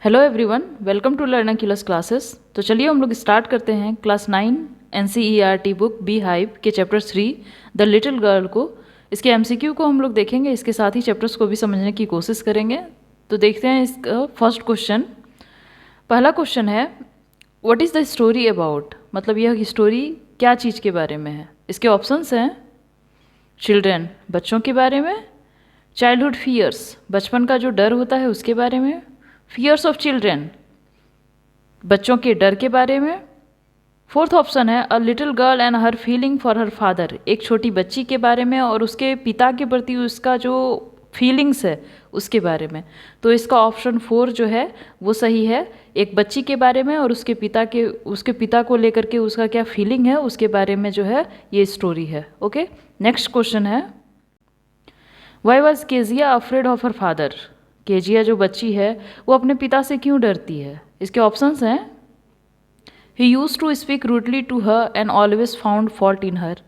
Hello everyone, welcome to learn क्यूलस classes. तो चलिए हम लोग स्टार्ट करते हैं class 9 NCERT book Beehive के चैप्टर 3 द लिटिल गर्ल को। इसके एमसीक्यू को हम लोग देखेंगे, इसके साथ ही चैप्टर्स को भी समझने की कोशिश करेंगे। तो देखते हैं इसका फर्स्ट क्वेश्चन। पहला क्वेश्चन है, what is the story about, मतलब यह स्टोरी क्या चीज़ के बारे में है। इसके ऑप्शंस हैं चिल्ड्रेन, बच्चों के बारे में; चाइल्डहुड फियर्स, बचपन का जो डर होता है उसके बारे में; फियर्स ऑफ चिल्ड्रेन, बच्चों के डर के बारे में। फोर्थ ऑप्शन है a little girl and her feeling for her father, एक छोटी बच्ची के बारे में और उसके पिता के प्रति उसका जो फीलिंग्स है उसके बारे में। तो इसका ऑप्शन 4 जो है वो सही है, एक बच्ची के बारे में और उसके पिता को लेकर के उसका क्या फीलिंग है उसके बारे में जो है ये स्टोरी है। ओके, नेक्स्ट क्वेश्चन है, why was Kezia afraid of her father, Kezia जो बच्ची है वो अपने पिता से क्यों डरती है। इसके ऑप्शंस हैं he used to speak rudely to her and always found fault in her,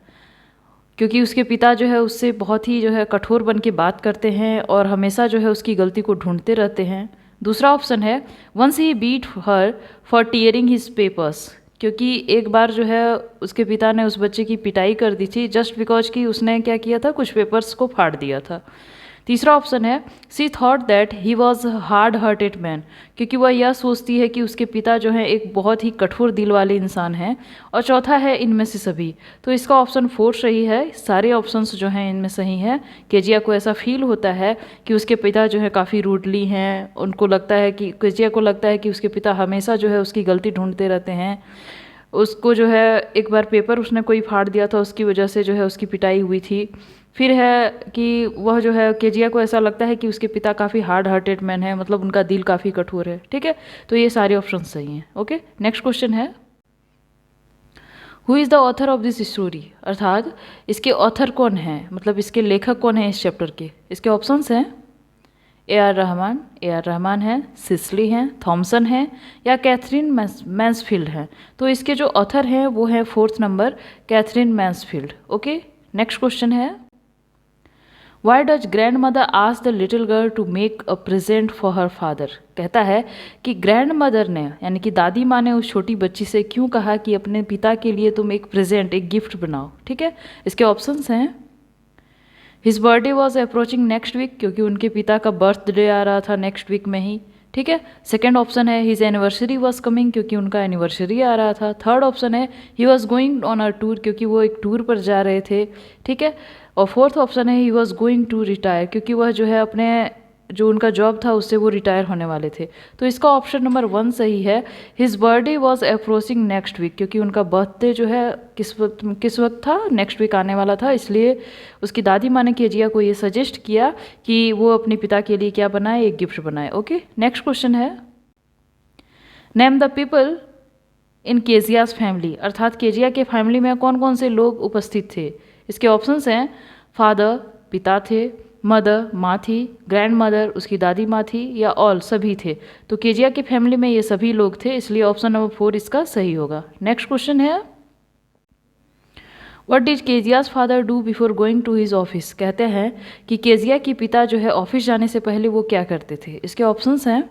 क्योंकि उसके पिता जो है उससे बहुत ही जो है कठोर बन के बात करते हैं और हमेशा जो है उसकी गलती को ढूंढते रहते हैं। दूसरा ऑप्शन है once he beat her for tearing his papers, क्योंकि एक बार जो है उसके पिता ने उस बच्चे की पिटाई कर दी थी जस्ट बिकॉज कि उसने क्या किया था, कुछ पेपर्स को फाड़ दिया था। तीसरा ऑप्शन है she thought that he was hard hearted man, क्योंकि वह यह सोचती है कि उसके पिता जो है एक बहुत ही कठोर दिल वाले इंसान हैं। और चौथा है इनमें से सभी। तो इसका ऑप्शन 4 सही है, सारे ऑप्शंस जो हैं इनमें सही हैं। केजिया को ऐसा फील होता है कि उसके पिता जो है काफ़ी रूडली हैं, उनको लगता है कि केजिया को लगता है कि उसके पिता हमेशा जो है उसकी गलती ढूंढते रहते हैं। उसको जो है एक बार पेपर उसने कोई फाड़ दिया था, उसकी वजह से जो है उसकी पिटाई हुई थी। फिर है कि वह जो है केजिया को ऐसा लगता है कि उसके पिता काफ़ी हार्ड हार्टेड मैन है, मतलब उनका दिल काफ़ी कठोर है। ठीक है, तो ये सारे ऑप्शन सही हैं। ओके, नेक्स्ट क्वेश्चन है who is the author of this story, अर्थात इसके ऑथर कौन है, मतलब इसके लेखक कौन है इस चैप्टर के। इसके ऑप्शंस हैं ए आर रहमान हैं, सिसली हैं, थॉमसन हैं या कैथरीन मैंसफील्ड हैं। तो इसके जो ऑथर हैं वो है 4th number Katherine Mansfield. Okay, next question है why does grandmother ask the little girl to make a present for her father, कहता है कि ग्रैंड मदर ने यानी कि दादी माँ ने उस छोटी बच्ची से क्यों कहा कि अपने पिता के लिए तुम एक प्रेजेंट, एक गिफ्ट बनाओ। ठीक है, इसके ऑप्शंस हैं his birthday was approaching next week, क्योंकि उनके पिता का बर्थडे आ रहा था नेक्स्ट वीक में ही। ठीक है, सेकेंड ऑप्शन है हिज एनिवर्सरी वॉज कमिंग, क्योंकि उनका एनिवर्सरी आ रहा था। थर्ड ऑप्शन है he was going on a tour, क्योंकि वो एक टूर पर जा रहे थे। ठीक है, और फोर्थ ऑप्शन है he was going to retire, क्योंकि वह जो है अपने जो उनका जॉब था उससे वो रिटायर होने वाले थे। तो इसका ऑप्शन नंबर 1 सही है, his birthday was approaching next week, क्योंकि उनका बर्थडे जो है किस वक्त था, नेक्स्ट वीक आने वाला था। इसलिए उसकी दादी माँ ने केजिया को ये सजेस्ट किया कि वो अपने पिता के लिए क्या बनाए, एक गिफ्ट बनाए। ओके, नेक्स्ट क्वेश्चन है name the people in Keziah's family, अर्थात केजिया के फैमिली में कौन कौन से लोग उपस्थित थे। इसके ऑप्शंस हैं फादर, पिता थे; मदर, माँ थी; ग्रैंड मदर, उसकी दादी माँ थी; या ऑल, सभी थे। तो केजिया के फैमिली में ये सभी लोग थे, इसलिए ऑप्शन नंबर 4 इसका सही होगा। नेक्स्ट क्वेश्चन है what did Kezia's father do before going to his office, कहते हैं कि केजिया के पिता जो है ऑफिस जाने से पहले वो क्या करते थे। इसके ऑप्शंस हैं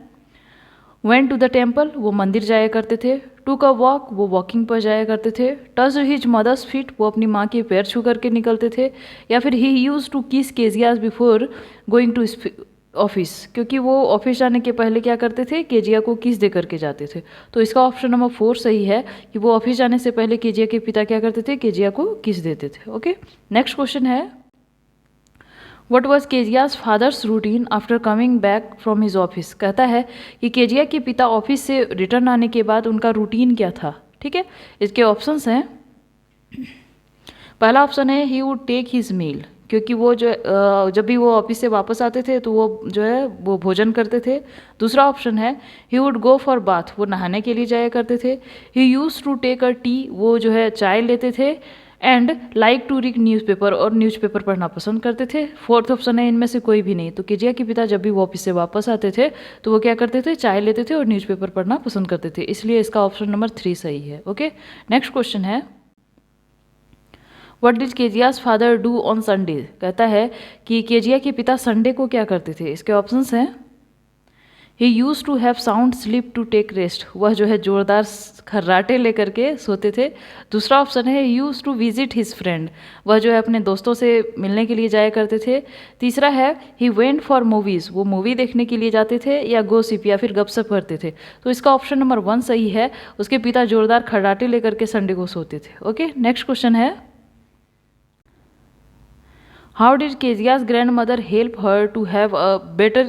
वेंट टू द टेम्पल, वो मंदिर जाया करते थे; टू का वॉक, वो वॉकिंग पर जाया करते थे; टच हिज मदर्स फीट, वो अपनी माँ के पैर छू करके निकलते थे; या फिर he used to kiss Kezia's before going to office, क्योंकि वो ऑफिस जाने के पहले क्या करते थे, केजिया को किस दे करके जाते थे। तो इसका ऑप्शन नंबर 4 सही है कि वो ऑफिस जाने से पहले केजिया के पिता क्या करते थे, केजिया को किस देते थे। ओके, नेक्स्ट क्वेश्चन है what was Kezia's father's routine after coming back from his office, कहता है कि केजिया के पिता ऑफिस से रिटर्न आने के बाद उनका रूटीन क्या था। ठीक है, इसके ऑप्शंस हैं पहला ऑप्शन है he would take his meal, क्योंकि वो जो जब भी वो ऑफिस से वापस आते थे तो वो जो है वो भोजन करते थे। दूसरा ऑप्शन है he would go for bath, वो नहाने के लिए जाया करते थे। He used to take a tea, वो जो है चाय लेते थे। And like to read newspaper, और न्यूज़पेपर पढ़ना पसंद करते थे। फोर्थ ऑप्शन है इनमें से कोई भी नहीं। तो केजिया के पिता जब भी वो ऑफिस से वापस आते थे तो वो क्या करते थे, चाय लेते थे और न्यूज़पेपर पढ़ना पसंद करते थे, इसलिए इसका ऑप्शन नंबर 3 सही है। ओके, नेक्स्ट क्वेश्चन है what did Kezia's father do on Sunday, कहता है कि केजिया के पिता संडे को क्या करते थे। इसके ऑप्शंस हैं he used to have sound sleep to take rest, वह जो है जोरदार खर्राटे लेकर के सोते थे। दूसरा ऑप्शन है used to visit his friend, वह जो है अपने दोस्तों से मिलने के लिए जाया करते थे। तीसरा है ही वेंट फॉर मूवीज़, वो मूवी देखने के लिए जाते थे, या गोसिप या फिर गपशप करते थे। तो इसका ऑप्शन नंबर 1 सही है, उसके पिता जोरदार खर्राटे लेकर के संडे को सोते थे। ओके, नेक्स्ट क्वेश्चन है how did Kezia's grandmother help her to have a better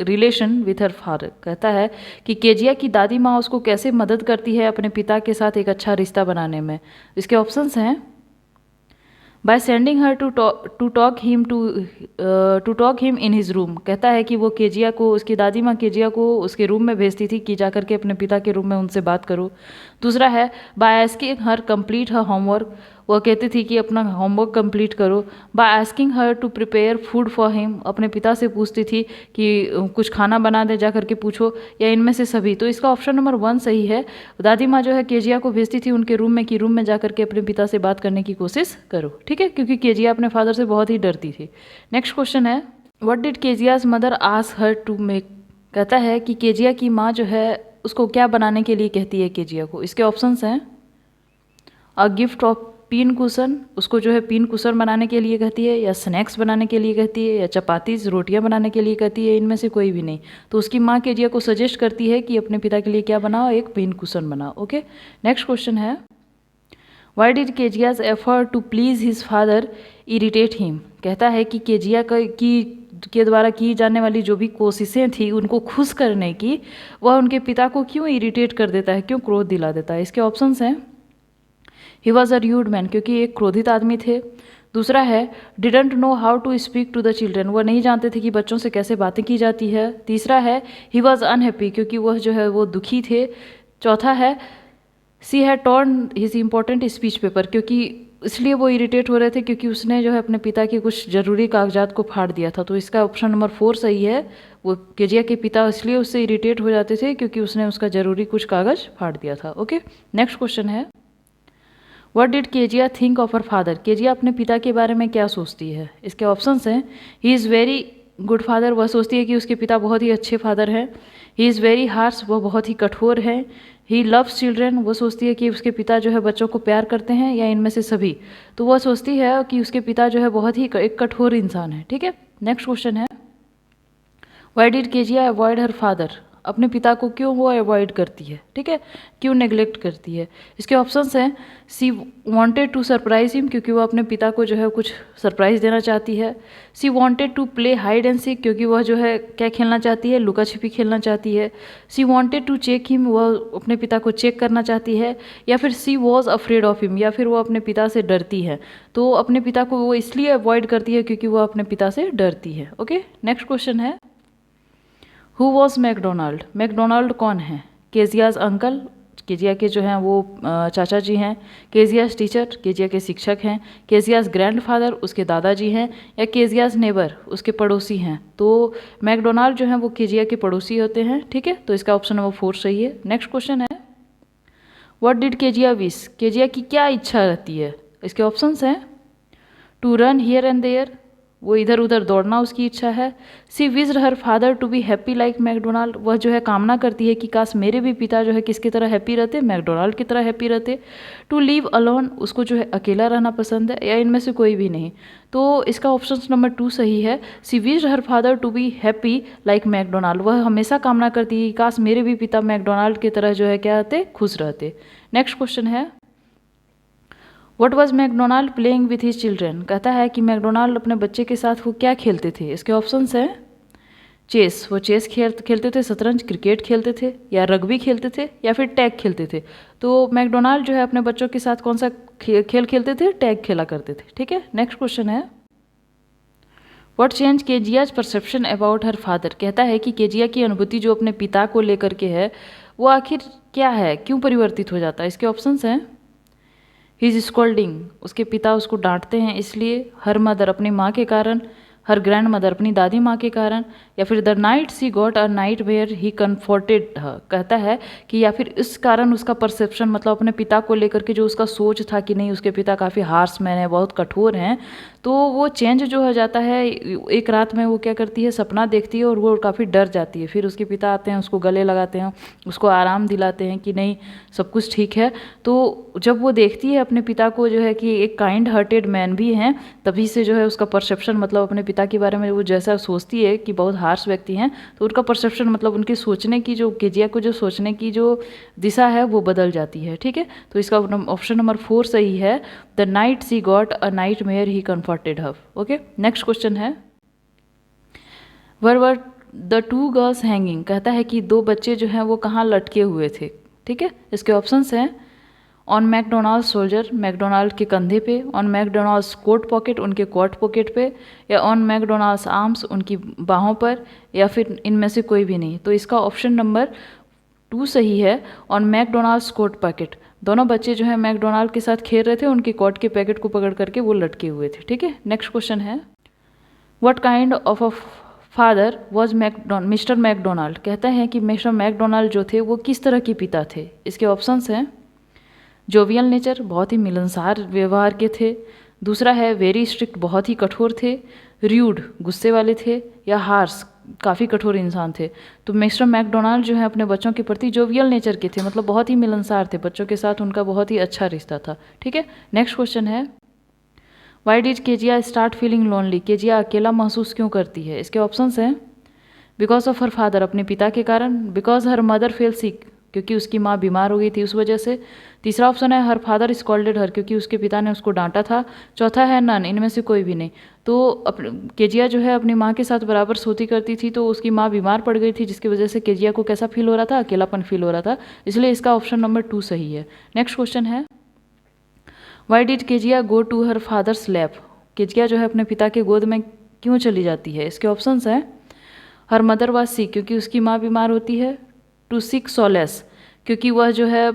relation with her father, कहता है कि केजिया की दादी माँ उसको कैसे मदद करती है अपने पिता के साथ एक अच्छा रिश्ता बनाने में। इसके ऑप्शंस हैं by sending her to talk him in his room, कहता है कि वो केजिया को, उसकी दादी माँ केजिया को उसके रूम में भेजती थी कि जा करके अपने पिता के रूम में उनसे बात करो। दूसरा है by asking her complete her homework, वह कहती थी कि अपना होमवर्क कंप्लीट करो। By asking her to prepare food for him, अपने पिता से पूछती थी कि कुछ खाना बना दे, जा करके पूछो, या इनमें से सभी। तो इसका ऑप्शन नंबर 1 सही है, दादी माँ जो है केजिया को भेजती थी उनके रूम में कि रूम में जा करके अपने पिता से बात करने की कोशिश करो, ठीक है, क्योंकि केजिया अपने फादर से बहुत ही डरती थी। नेक्स्ट क्वेश्चन है what did Kezia's mother ask her to make, कहता है कि केजिया की माँ जो है उसको क्या बनाने के लिए कहती है केजिया को। इसके ऑप्शंस हैं a gift of pin cushion, उसको जो है पीन कुशन बनाने के लिए कहती है, या स्नैक्स बनाने के लिए कहती है, या चपातीज रोटियां बनाने के लिए कहती है, इनमें से कोई भी नहीं। तो उसकी माँ केजिया को सजेस्ट करती है कि अपने पिता के लिए क्या बनाओ, एक पीन कुशन बनाओ। ओके, नेक्स्ट क्वेश्चन है why did Kezia's effort to please his father irritate him, कहता है कि केजिया के द्वारा की जाने वाली जो भी कोशिशें थी उनको खुश करने की, वह उनके पिता को क्यों इरिटेट कर देता है, क्यों क्रोध दिला देता है। इसके ऑप्शंस हैं he was a rude man, क्योंकि एक क्रोधित आदमी थे। दूसरा है didn't know how to speak to the children, वह नहीं जानते थे कि बच्चों से कैसे बातें की जाती है। तीसरा है ही वॉज अनहैप्पी, क्योंकि वह जो है वो दुखी थे। चौथा है she had torn his important speech paper, क्योंकि इसलिए वो इरिटेट हो रहे थे क्योंकि उसने जो है अपने पिता के कुछ ज़रूरी कागजात को फाड़ दिया था। तो इसका ऑप्शन नंबर 4 सही है, वो केजिया के पिता इसलिए उससे इरिटेट हो जाते थे क्योंकि उसने उसका ज़रूरी कुछ कागज फाड़ दिया था। ओके, नेक्स्ट क्वेश्चन है what did Kezia think of her father, Kezia अपने पिता के बारे में क्या सोचती है। इसके ऑप्शंस हैं he is very good father, वह सोचती है कि उसके पिता बहुत ही अच्छे फादर हैं। ही इज़ वेरी हार्श, वह बहुत ही कठोर है। ही लव्स चिल्ड्रेन, वो सोचती है कि उसके पिता जो है बच्चों को प्यार करते हैं, या इनमें से सभी। तो वह सोचती है कि उसके पिता जो है बहुत ही एक कठोर इंसान है, ठीक है। नेक्स्ट क्वेश्चन है why did Kezia avoid her father, अपने पिता को क्यों वो अवॉइड करती है, ठीक है, क्यों नेग्लेक्ट करती है। इसके ऑप्शंस हैं सी वांटेड टू सरप्राइज हिम, क्योंकि वो अपने पिता को जो है कुछ सरप्राइज देना चाहती है। She wanted to play hide and seek, क्योंकि वह जो है क्या खेलना चाहती है, लुका छिपी खेलना चाहती है। She wanted to check him, वह अपने पिता को चेक करना चाहती है। या फिर सी वॉज अफ्रेड ऑफ हिम, या फिर वो अपने पिता से डरती है। तो अपने पिता को वो इसलिए अवॉइड करती है क्योंकि वो अपने पिता से डरती है। ओके, नेक्स्ट क्वेश्चन है हु वॉज मैकडोनाल्ड, मैकडोनाल्ड कौन है। केजियाज अंकल, केजिया के जो हैं वो चाचा जी हैं। केजियाज टीचर, केजिया के शिक्षक हैं। केजियाज ग्रैंडफादर, उसके दादाजी हैं। या केजियाज नेबर, उसके पड़ोसी हैं। तो मैकडोनाल्ड जो हैं वो केजिया के पड़ोसी होते हैं, ठीक है। तो इसका ऑप्शन नंबर 4 सही है। नेक्स्ट क्वेश्चन है what did Kezia wish, Kezia की क्या इच्छा रहती है। इसके ऑप्शंस हैं to run here and there, वो इधर उधर दौड़ना उसकी इच्छा है। She wished her father to be happy like Macdonald, वह जो है कामना करती है कि काश मेरे भी पिता जो है किसकी तरह हैप्पी रहते, मैकडोनाल्ड की तरह हैप्पी रहते। टू लीव अलोन, उसको जो है अकेला रहना पसंद है, या इनमें से कोई भी नहीं। तो इसका ऑप्शन नंबर 2 सही है। She wished her father to be happy like Macdonald, वह हमेशा कामना करती है कि काश मेरे भी पिता मैकडोनाल्ड की तरह जो है क्या रहते, खुश रहते। नेक्स्ट क्वेश्चन है what was McDonald playing with his children, कहता है कि मैकडोनाल्ड अपने बच्चे के साथ वो क्या खेलते थे। इसके ऑप्शंस हैं चेस, वो चेस खेलते थे, शतरंज, क्रिकेट खेलते थे, या रग्बी खेलते थे, या फिर टैग खेलते थे। तो मैकडोनाल्ड जो है अपने बच्चों के साथ कौन सा खेल खेलते थे, टैग खेला करते थे, ठीक है। नेक्स्ट क्वेश्चन है what change Keziah's perception about her father, कहता है कि केजिया की अनुभूति जो अपने पिता को लेकर के है वो आखिर क्या है, क्यों परिवर्तित हो जाता है। इसके ऑप्शंस हैं हिज स्कोल्डिंग, उसके पिता उसको डांटते हैं इसलिए। हर मदर, अपनी माँ के कारण। हर ग्रैंड मदर, अपनी दादी माँ के कारण। या फिर the night she got a nightmare he comforted, कहता है कि या फिर इस कारण उसका परसेप्शन, मतलब अपने पिता को लेकर के जो उसका सोच था कि नहीं उसके पिता काफ़ी हार्श मैन है, बहुत कठोर हैं, तो वो चेंज जो हो जाता है, एक रात में वो क्या करती है, सपना देखती है और वो काफ़ी डर जाती है। फिर उसके पिता आते हैं, उसको गले लगाते हैं, उसको आराम दिलाते हैं कि नहीं सब कुछ ठीक है। तो जब वो देखती है अपने पिता को जो है कि एक काइंड हार्टेड मैन भी हैं, तभी से जो है उसका परसेप्शन, मतलब अपने पिता के बारे में वो जैसा सोचती है कि बहुत हार्श व्यक्ति हैं, तो उनका परसेप्शन मतलब उनकी सोचने की जो, केजिया को जो सोचने की जो दिशा है वो बदल जाती है। ठीक है, तो इसका ऑप्शन नंबर 4 सही है। The night she got a nightmare he comforted her. Okay, next question है, where the two girls hanging, कहता है कि दो बच्चे जो हैं वो कहाँ लटके हुए थे। ठीक है, इसके ऑप्शंस हैं ऑन मैकडोनाल्ड सोल्जर, मैकडोनाल्ड के कंधे पे, ऑन मैकडोनाल्ड्स कोट पॉकेट, उनके कोट पॉकेट पे, या ऑन मैकडोनाल्ड्स आर्म्स, उनकी बाहों पर, या फिर इनमें से कोई भी नहीं। तो इसका ऑप्शन नंबर 2 सही है, ऑन मैकडोनाल्ड्स कोट पॉकेट। दोनों बच्चे जो है मैकडोनाल्ड के साथ खेल रहे थे, उनके कोट के पैकेट को पकड़ करके वो लटके हुए थे। ठीक है, नेक्स्ट क्वेश्चन है, what kind of a father was mister McDonald, कहता है कि मिस्टर मैकडोनाल्ड जो थे वो किस तरह के पिता थे। इसके ऑप्शंस हैं जोवियल नेचर, बहुत ही मिलनसार व्यवहार के थे, दूसरा है वेरी स्ट्रिक्ट, बहुत ही कठोर थे, र्यूड, गुस्से वाले थे, या हार्श, काफ़ी कठोर इंसान थे। तो मिस्टर मैकडोनाल्ड जो है अपने बच्चों के प्रति जोवियल नेचर के थे, मतलब बहुत ही मिलनसार थे, बच्चों के साथ उनका बहुत ही अच्छा रिश्ता था। ठीक है, नेक्स्ट क्वेश्चन है, why did Kezia start feeling lonely, Kezia अकेला महसूस क्यों करती है। इसके ऑप्शंस हैं बिकॉज ऑफ हर फादर, अपने पिता के कारण, बिकॉज हर मदर फेल सिक, क्योंकि उसकी माँ बीमार हो गई थी उस वजह से, तीसरा ऑप्शन है हर फादर स्कॉल्डेड हर, क्योंकि उसके पिता ने उसको डांटा था, चौथा है नन, इनमें से कोई भी नहीं। तो केजिया जो है अपनी माँ के साथ बराबर सोती करती थी, तो उसकी माँ बीमार पड़ गई थी, जिसकी वजह से केजिया को कैसा फील हो रहा था, अकेलापन फील हो रहा था, इसलिए इसका ऑप्शन नंबर 2 सही है। नेक्स्ट क्वेश्चन है, why did Kezia go to her father's lap, Kezia जो है अपने पिता के गोद में क्यों चली जाती है। इसके ऑप्शंस हैं हर मदर वाज सिक, क्योंकि उसकी माँ बीमार होती है, टू सिक सोलेस, क्योंकि वह जो है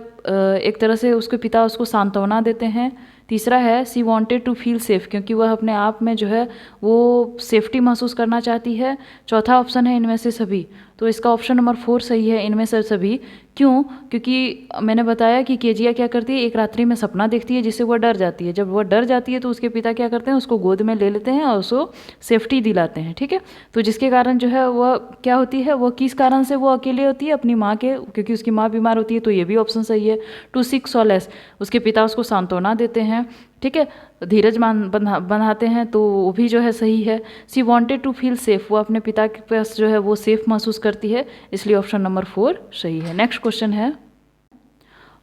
एक तरह से उसके पिता उसको सांत्वना देते हैं, तीसरा है she wanted to feel safe, क्योंकि वह अपने आप में जो है वो सेफ्टी महसूस करना चाहती है, चौथा ऑप्शन है इनमें से सभी। तो इसका ऑप्शन नंबर 4 सही है, इनमें से सभी। क्यों, क्योंकि मैंने बताया कि केजिया क्या करती है, एक रात्रि में सपना देखती है जिससे वह डर जाती है, जब वह डर जाती है तो उसके पिता क्या करते हैं, उसको गोद में ले लेते हैं और उसको सेफ्टी दिलाते हैं। ठीक है, तो जिसके कारण जो है वह क्या होती है, वह किस कारण से वो अकेले होती है, अपनी माँ के, क्योंकि उसकी माँ बीमार होती है, तो ये भी ऑप्शन सही है। टू सिक सोलेस, उसके पिता उसको सांत्वना देते हैं, ठीक है, धीरज बंधाते हैं, तो वो भी जो है सही है। She wanted to feel safe, वो अपने पिता के पास जो है वो सेफ महसूस करती है, इसलिए ऑप्शन नंबर 4 सही है। नेक्स्ट क्वेश्चन है,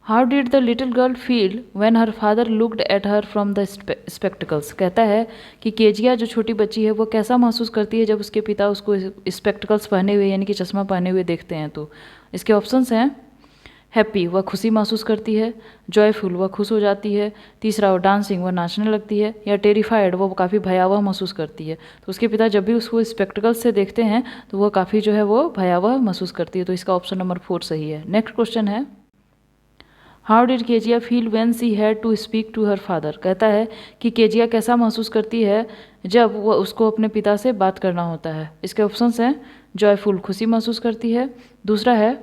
how did the little girl feel when her father looked at her from the spectacles, कहता है कि केजिया जो छोटी बच्ची है वो कैसा महसूस करती है जब उसके पिता उसको स्पेक्टिकल्स पहने हुए, यानी कि चश्मा पहने हुए देखते हैं। तो इसके ऑप्शंस हैं हैप्पी, वह खुशी महसूस करती है, जॉयफुल, वह खुश हो जाती है, तीसरा वो डांसिंग, वह नाचने लगती है, या टेरिफाइड, वो काफ़ी भयावह महसूस करती है। तो उसके पिता जब भी उसको स्पेक्टिकल्स से देखते हैं तो वह काफ़ी जो है वो भयावह महसूस करती है, तो इसका ऑप्शन नंबर 4 सही है। नेक्स्ट क्वेश्चन है, how did Kezia feel when she had to speak to her father, कहता है कि केजिया कैसा महसूस करती है जब वह उसको अपने पिता से बात करना होता है। इसके ऑप्शंस हैं जॉयफुल, खुशी महसूस करती है, दूसरा है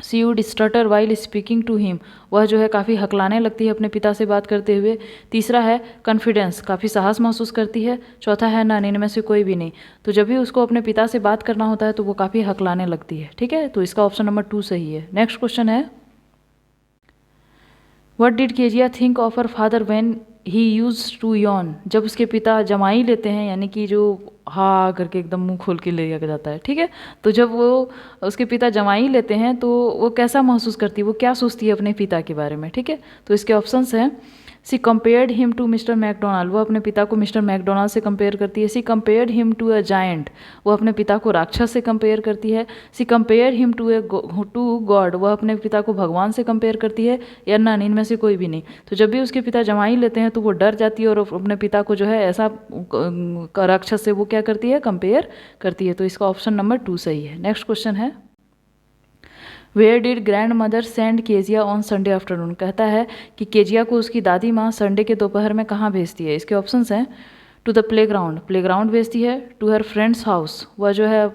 she would stutter while speaking to him, वह जो है काफ़ी हकलाने लगती है अपने पिता से बात करते हुए, तीसरा है कॉन्फिडेंस, काफ़ी साहस महसूस करती है, चौथा है नन, इनमें से कोई भी नहीं। तो जब भी उसको अपने पिता से बात करना होता है तो वो काफ़ी हकलाने लगती है। ठीक है, तो इसका ऑप्शन नंबर 2 सही है। नेक्स्ट क्वेश्चन है, what did Kezia think of her father when he used to yawn, जब उसके पिता जमाई लेते हैं, यानी कि जो हाँ करके एकदम मुंह खोल के ले जाता है। ठीक है, तो जब वो उसके पिता जमाई लेते हैं तो वो कैसा महसूस करती है, वो क्या सोचती है अपने पिता के बारे में। ठीक है, तो इसके ऑप्शंस हैं she compared him to mister Macdonald, वो अपने पिता को मिस्टर मैकडोनाल्ड से कंपेयर करती है, she compared him to a giant, वो अपने पिता को राक्षस से कंपेयर करती है, she compare him to God, वह अपने पिता को भगवान से कंपेयर करती है, या नन, इनमें से कोई भी नहीं। तो जब भी उसके पिता जमाई लेते हैं तो वो डर जाती है और अपने पिता को जो है ऐसा राक्षस से वो क्या करती है, कंपेयर करती है, तो इसका ऑप्शन नंबर 2 सही है। नेक्स्ट क्वेश्चन है, where did grandmother send Kezia on Sunday afternoon, कहता है कि केजिया को उसकी दादी माँ संडे के दोपहर में कहाँ भेजती है। इसके ऑप्शंस हैं टू द प्लेग्राउंड, प्लेग्राउंड भेजती है, टू हर फ्रेंड्स हाउस, वह जो है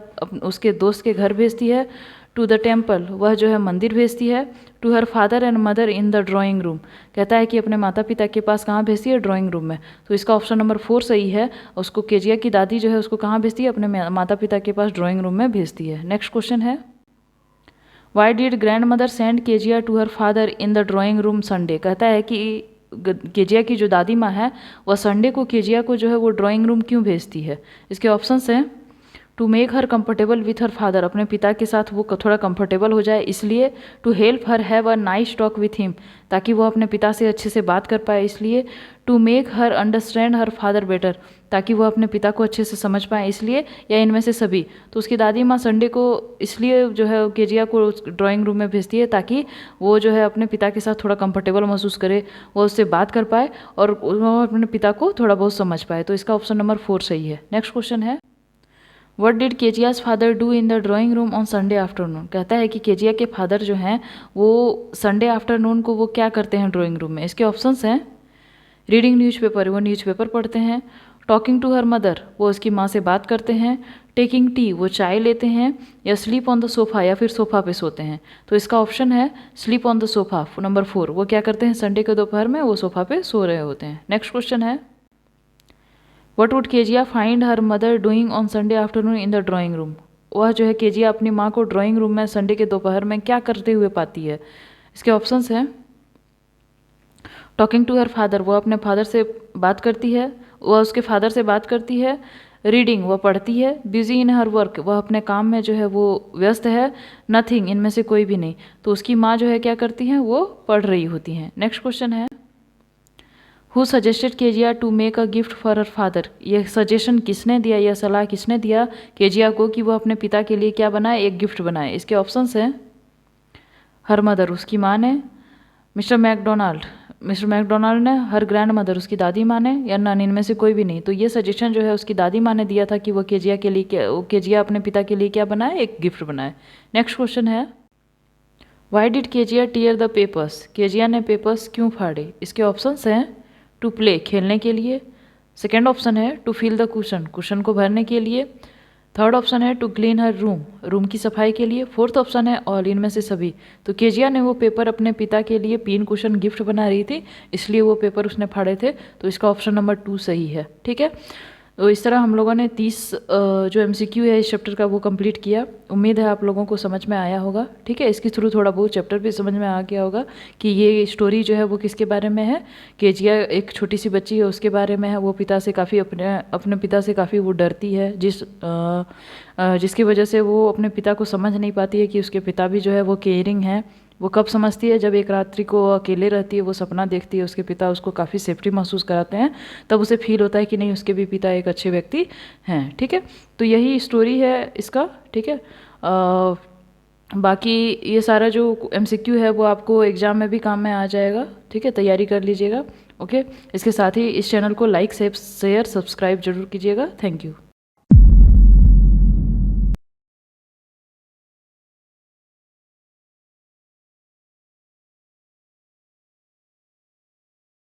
उसके दोस्त के घर भेजती है, टू द टेम्पल, वह जो है मंदिर भेजती है। To her father and mother in the drawing room, कहता है कि अपने माता पिता के पास कहाँ भेजती है, ड्राइंग रूम में। तो इसका ऑप्शन नंबर 4 सही है। उसको केजिया की दादी जो है उसको कहाँ भेजती है, अपने माता पिता के पास ड्राइंग रूम में भेजती है। नेक्स्ट क्वेश्चन है, why did grandmother send Kezia to her father in the drawing room Sunday, कहता है कि केजिया की जो दादी माँ है वह संडे को केजिया को जो है वो ड्राइंग रूम क्यों भेजती है। इसके ऑप्शंस हैं, to make her comfortable with her father, अपने पिता के साथ वो थोड़ा कंफर्टेबल हो जाए इसलिए। To help her have a nice talk with him, ताकि वो अपने पिता से अच्छे से बात कर पाए इसलिए। To make her understand her father better, ताकि वो अपने पिता को अच्छे से समझ पाए इसलिए, या इनमें से सभी। तो उसकी दादी माँ संडे को इसलिए जो है केजिया को ड्राइंग रूम में भेजती है ताकि वो जो है अपने पिता के साथ थोड़ा कंफर्टेबल महसूस करे, वो उससे बात कर पाए और वो अपने पिता को थोड़ा बहुत समझ पाए। तो इसका ऑप्शन नंबर 4 सही है। नेक्स्ट क्वेश्चन है, what did Kezia's father do in the drawing room on Sunday afternoon, कहता है कि केजिया के फादर जो हैं वो संडे आफ्टरनून को वो क्या करते हैं ड्राइंग रूम में। इसके ऑप्शंस हैं, रीडिंग न्यूज़पेपर, वो न्यूज़पेपर पढ़ते हैं। टॉकिंग टू हर मदर, वो उसकी माँ से बात करते हैं। टेकिंग टी, वो चाय लेते हैं। या स्लीप ऑन द सोफ़ा, या फिर सोफ़ा पे सोते हैं। तो इसका ऑप्शन है sleep on the sofa, number 4। वो क्या करते हैं संडे के दोपहर में, वो सोफ़ा पे सो रहे होते हैं। नेक्स्ट क्वेश्चन है, what would Kezia find her mother doing on Sunday afternoon in the drawing room, वह जो है केजिया अपनी माँ को ड्राइंग रूम में संडे के दोपहर में क्या करते हुए पाती है। इसके ऑप्शंस हैं, टॉकिंग टू हर फादर, वो अपने फादर से बात करती है, वह उसके फादर से बात करती है। रीडिंग, वह पढ़ती है। बिजी इन हर वर्क, वह अपने काम में जो है वो व्यस्त है। नथिंग, इनमें से कोई भी नहीं। तो उसकी माँ जो है क्या करती हैं, वो पढ़ रही होती हैं। नेक्स्ट क्वेश्चन है, who suggested Kezia to make a gift for her father, यह सजेशन किसने दिया, यह सलाह किसने दिया केजिया को कि वो अपने पिता के लिए क्या बनाए, एक गिफ्ट बनाए। इसके ऑप्शंस हैं, हर मदर, उसकी माँ ने। मिस्टर मैकडोनाल्ड ने। हर ग्रैंड मदर, उसकी दादी माँ ने। या नन, इनमें से कोई भी नहीं। तो ये सजेशन जो है उसकी दादी माँ ने दिया था कि वो केजिया के लिए केजिया अपने पिता के लिए क्या बनाए, एक गिफ्ट बनाए। नेक्स्ट क्वेश्चन है, why did Kezia tier the papers, Kezia ने पेपर्स क्यों फाड़े। इसके ऑप्शंस हैं, टू प्ले, खेलने के लिए। सेकेंड ऑप्शन है to fill the cushion, cushion को भरने के लिए। थर्ड ऑप्शन है to clean her room, room की सफाई के लिए। फोर्थ ऑप्शन है ऑल, इनमें से सभी। तो केजिया ने वो पेपर अपने पिता के लिए पिन कुशन गिफ्ट बना रही थी, इसलिए वो पेपर उसने फाड़े थे। तो इसका ऑप्शन नंबर 2 सही है। ठीक है, तो इस तरह हम लोगों ने 30 जो MCQ है इस चैप्टर का वो कंप्लीट किया। उम्मीद है आप लोगों को समझ में आया होगा। ठीक है, इसके थ्रू थोड़ा बहुत चैप्टर भी समझ में आ गया होगा कि ये स्टोरी जो है वो किसके बारे में है। केजिया एक छोटी सी बच्ची है, उसके बारे में है। वो पिता से काफ़ी अपने पिता से काफ़ी वो डरती है, जिसकी वजह से वो अपने पिता को समझ नहीं पाती है कि उसके पिता भी जो है वो केयरिंग है। वो कब समझती है, जब एक रात्रि को अकेले रहती है, वो सपना देखती है, उसके पिता उसको काफ़ी सेफ्टी महसूस कराते हैं, तब उसे फील होता है कि नहीं, उसके भी पिता एक अच्छे व्यक्ति हैं। ठीक है, तो यही स्टोरी है इसका। ठीक है, बाकी ये सारा जो MCQ है वो आपको एग्ज़ाम में भी काम में आ जाएगा। ठीक है, तैयारी कर लीजिएगा। ओके, इसके साथ ही इस चैनल को लाइक शेयर सब्सक्राइब जरूर कीजिएगा। Thank you.